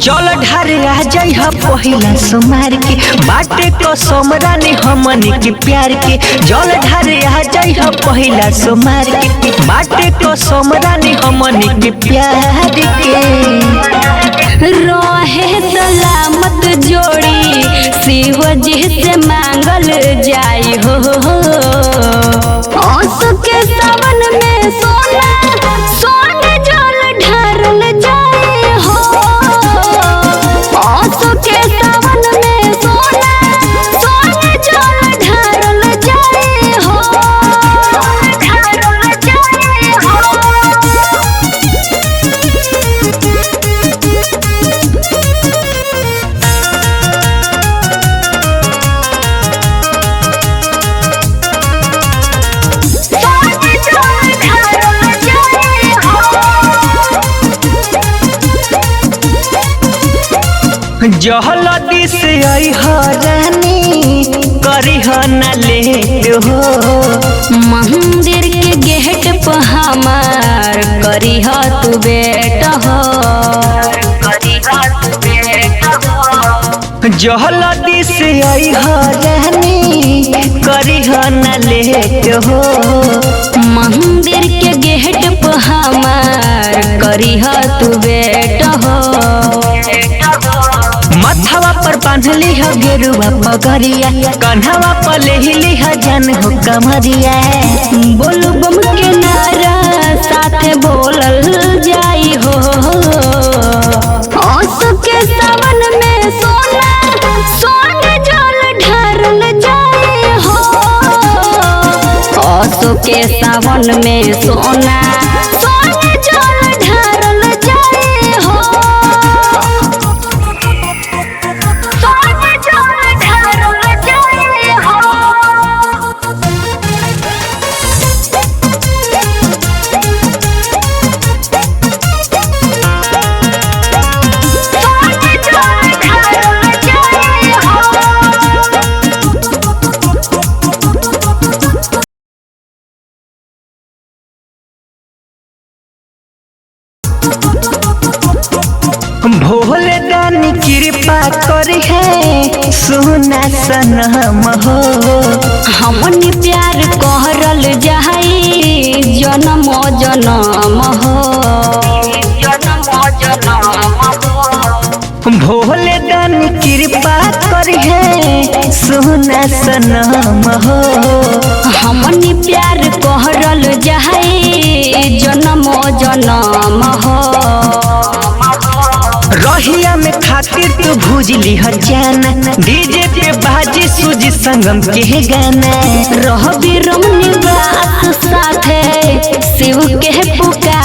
जल ढारे आ जाई हा पहिला सोमार के बाटे को सोमरा ने हमनी के प्यार के। जल ढारे आ जाई हा पहिला सोमार के बाटे को सोमरा ने हमनी के प्यार के। रहे सलामत जोड़ी शिव जी से मांगल जाई हो। आंसू के सावन में सोना सोने जल ढारल जाए हो। आंसू के सावन में सोना सोने जल ढारल जाए हो। ढारल जाए हो। जहल दिस आई रानी करी न लेट हो। मंदिर के गेट पर हमार करी तू बेट हो। जहल दिस आई रानी करी न लेट हो। मंदिर के गेट पर हमार करी तू बेट हो। मथवा पर बांधली हो गेरुआ पगरिया कन्हवा पर लेहिली हो जान हो कमरिया। बोलू बम के नारा साथे बोलल जाई हो। आंसू के सावन में सोना सोने जल ढारल जाए हो। आंसू के सावन में सोना सोने जल ढारल जाए हो। भोले दानी कृपा करी है सुना सनम हो। हमनी प्यार कहरल जाई जन्म जन्म हो। भोले दानी कृपा करी है सुना सनम हो। हमनी प्यार कहरल जाई जन्म जन्म हो। रहिया में खातिर तू भूजली ह जाना डीजे पे बाजी सूजी संगम के गाना। रह भी रमनी बात साथे शिव के पुकार।